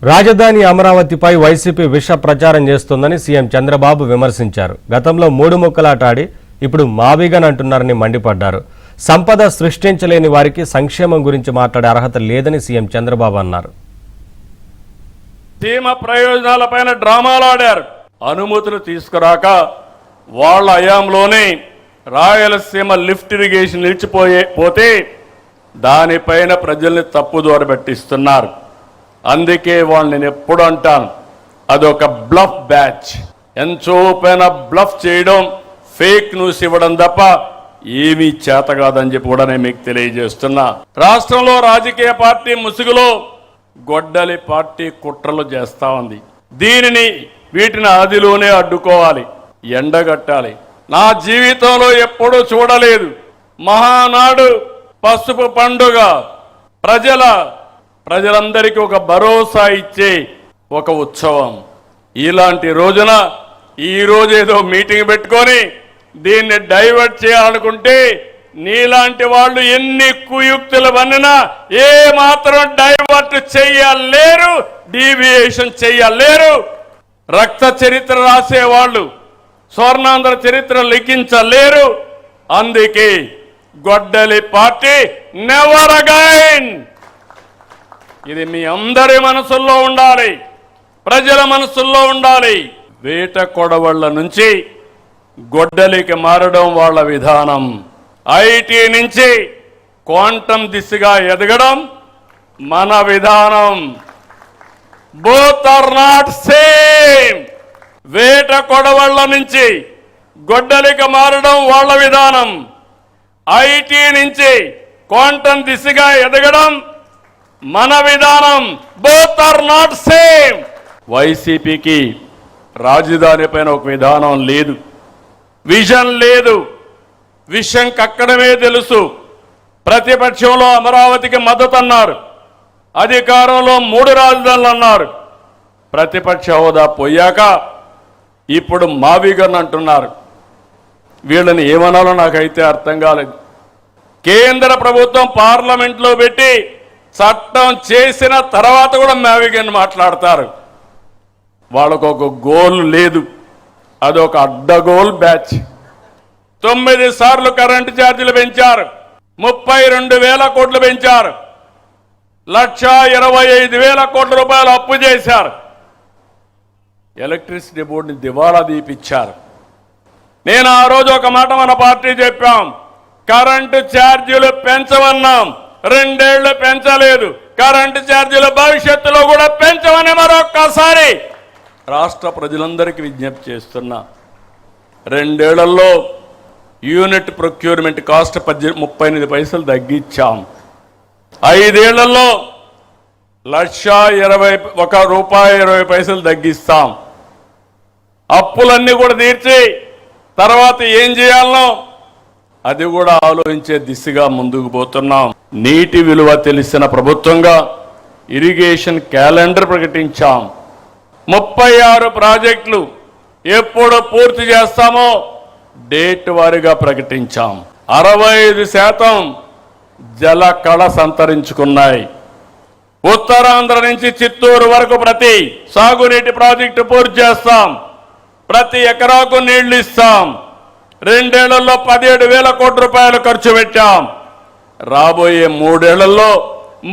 రాజధాని అమరావతిపై వైసీపీ విష ప్రచారం చేస్తోందని సీఎం చంద్రబాబు విమర్శించారు. గతంలో మూడు ముక్కలాట ఆడి ఇప్పుడు మావిగన్ అంటున్నారని మండిపడ్డారు. సంపద సృష్టించలేని వారికి సంక్షేమం గురించి మాట్లాడే అర్హత లేదని సీఎం చంద్రబాబు అన్నారు. సీమ ప్రయోజనాలపైన డ్రామాలు ఆడారు. అనుమతులు తీసుకురాక వాళ్ళ హయాంలోనే రాయలసీమ లిఫ్ట్ ఇరిగేషన్ నిలిచిపోతే దానిపైన ప్రజల్ని తప్పుదోవ పట్టిస్తున్నారు. అందుకే వాళ్ళు నేను ఎప్పుడు అంటాను, అదొక బ్లఫ్ బ్యాచ్. ఎంచోపైన బ్లఫ్ చేయడం, ఫేక్ న్యూస్ ఇవ్వడం తప్ప ఏమీ చేత కాదని చెప్పి కూడా నేను మీకు తెలియజేస్తున్నా. రాష్ట్రంలో రాజకీయ పార్టీ ముసుగులో గొడ్డలి పార్టీ కుట్రలు చేస్తా ఉంది. వీటిని ఆదిలోనే అడ్డుకోవాలి, ఎండగట్టాలి. నా జీవితంలో ఎప్పుడూ చూడలేదు మహానాడు పసుపు పండుగ ప్రజలందరికీ ఒక భరోసా ఇచ్చే ఒక ఉత్సవం. ఇలాంటి రోజున ఈ రోజు ఏదో మీటింగ్ పెట్టుకొని దీన్ని డైవర్ట్ చేయాలనుకుంటే నీలాంటి వాళ్ళు ఎన్ని కుయుక్తులు వన్నినా ఏ మాత్రం డైవర్ట్ చెయ్యలేరు, డీవియేషన్ చెయ్యలేరు. రక్త చరిత్ర రాసేవాళ్ళు స్వర్ణాంధ్ర చరిత్ర లిఖించలేరు. అందుకే గొడ్డలి పార్టీ నెవర్ అగైన్. ఇది మీ అందరి మనసుల్లో ఉండాలి, ప్రజల మనసుల్లో ఉండాలి. వేట కొడవళ్ల నుంచి గొడ్డలికి మారడం వాళ్ళ విధానం. ఐటీ నుంచి క్వాంటం దిశగా ఎదగడం మన విధానం. Both are not same. వేట కొడవళ్ల నుంచి గొడ్డలికి మారడం వాళ్ళ విధానం. ఐటీ నుంచి క్వాంటం దిశగా ఎదగడం మన విధానం. Both are not same. వైసీపీకి రాజధాని పైన ఒక విధానం లేదు, విజన్ లేదు. విషయం కక్కడమే తెలుసు. ప్రతిపక్షంలో అమరావతికి మద్దతు అన్నారు, అధికారంలో 3 రాజధానులు అన్నారు. ప్రతిపక్ష హోదా పోయాక ఇప్పుడు మావిగన్ అంటున్నారు. వీళ్ళని ఏమనాలో నాకైతే అర్థం కాలేదు. కేంద్ర ప్రభుత్వం పార్లమెంట్లో పెట్టి చట్టం చేసిన తర్వాత కూడా మావిగన్ మాట్లాడతారు. వాళ్ళకు ఒక గోల్ లేదు, అదొక అడ్డగోల్ బ్యాచ్. 9 సార్లు కరెంటు ఛార్జీలు పెంచారు, 32,000 కోట్లు పెంచారు, 1,25,000 కోట్ల రూపాయలు అప్పు చేశారు. ఎలక్ట్రిసిటీ బోర్డుని దివాలా తీపిచ్చారు. నేను ఆ రోజు ఒక మాట మన పార్టీ చెప్పాం, కరెంటు ఛార్జీలు పెంచమన్నాం, 2 ఏళ్లు పెంచలేదు. కరెంటు ఛార్జీలు భవిష్యత్తులో కూడా పెంచమని మరొక్కసారి రాష్ట్ర ప్రజలందరికీ విజ్ఞప్తి చేస్తున్నా. 2 ఏళ్లలో యూనిట్ ప్రొక్యూర్మెంట్ కాస్ట్ 38 పైసలు తగ్గించాం. 5 ఏళ్లలో ₹1.20 తగ్గిస్తాం. అప్పులన్నీ కూడా తీర్చి తర్వాత ఏం చేయాలనో అది కూడా ఆలోచించే దిశగా ముందుకు పోతున్నాం. నీటి విలువ తెలిసిన ప్రభుత్వంగా ఇరిగేషన్ క్యాలెండర్ ప్రకటించాం. 36 ప్రాజెక్టులు ఎప్పుడు పూర్తి చేస్తామో డేట్ వారీగా ప్రకటించాం. 65% జల కళ సంతరించుకున్నాయి. ఉత్తరాంధ్ర నుంచి చిత్తూరు వరకు ప్రతి సాగునీటి ప్రాజెక్టు పూర్తి చేస్తాం. ప్రతి ఎకరాకు నీళ్లు ఇస్తాం. 2 ఏళ్లలో 17,000 కోట్ల రూపాయలు ఖర్చు పెట్టాం. రాబోయే 3 ఏళ్లలో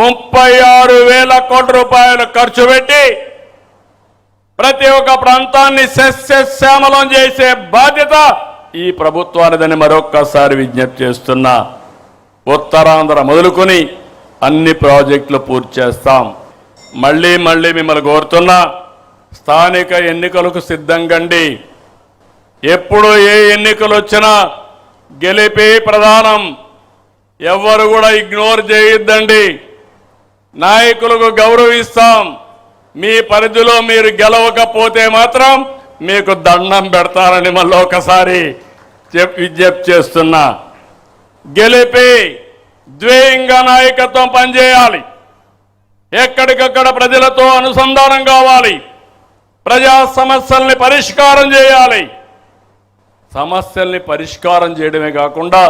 36,000 కోట్ల రూపాయలు ఖర్చు పెట్టి ప్రతి ఒక్క ప్రాంతాన్ని సస్యశ్యామలం చేసే బాధ్యత ఈ ప్రభుత్వానిదని మరొక్కసారి విజ్ఞప్తి చేస్తున్నా. ఉత్తరాంధ్ర మొదలుకొని అన్ని ప్రాజెక్టులు పూర్తి చేస్తాం. మళ్ళీ మిమ్మల్ని కోరుతున్నా, స్థానిక ఎన్నికలకు సిద్ధంగండి. ఎప్పుడు ఏ ఎన్నికలు వచ్చినా గెలిపే ప్రధానం. ఎవ్వరు కూడా ఇగ్నోర్ చేయొద్దండి. నాయకులకు గౌరవిస్తాం. మీ పరిధిలో మీరు గెలవకపోతే మాత్రం మీకు దండం పెడతారని మళ్ళీ ఒకసారి విజ్ఞప్తి చేస్తున్నా. గెలిపి ద్వేయంగా నాయకత్వం పనిచేయాలి. ఎక్కడికక్కడ ప్రజలతో అనుసంధానం కావాలి. ప్రజా సమస్యల్ని పరిష్కారం చేయాలి. సమస్యల్ని పరిష్కారం చేయడమే కాకుండా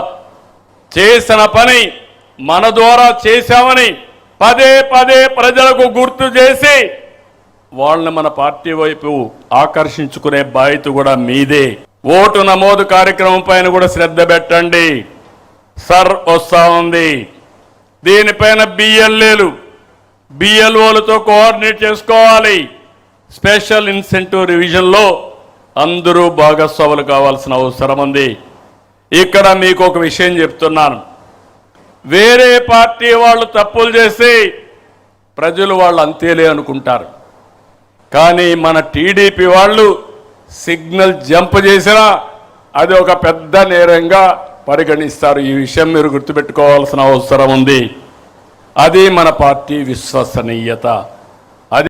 చేసిన పని మన ద్వారా చేశామని పదే పదే ప్రజలకు గుర్తు చేసి వాళ్ళని మన పార్టీ వైపు ఆకర్షించుకునే బాధ్యత కూడా మీదే. ఓటు నమోదు కార్యక్రమం పైన కూడా శ్రద్ధ పెట్టండి. సర్ వస్తా ఉంది, దీనిపైన బిఎల్ఓలతో కోఆర్డినేట్ చేసుకోవాలి. స్పెషల్ ఇన్సెంటివ్ రివిజన్లో అందరూ భాగస్వాములు కావాల్సిన అవసరం ఉంది. ఇక్కడ మీకు ఒక విషయం చెప్తున్నాను, వేరే పార్టీ వాళ్ళు తప్పులు చేసి ప్రజలు వాళ్ళు అంతేలే అనుకుంటారు, కానీ మన టీడీపీ వాళ్ళు సిగ్నల్ జంప్ చేసినా అది ఒక పెద్ద నేరంగా పరిగణిస్తారు. ఈ విషయం మీరు గుర్తుపెట్టుకోవాల్సిన అవసరం ఉంది. అది మన పార్టీ విశ్వసనీయత.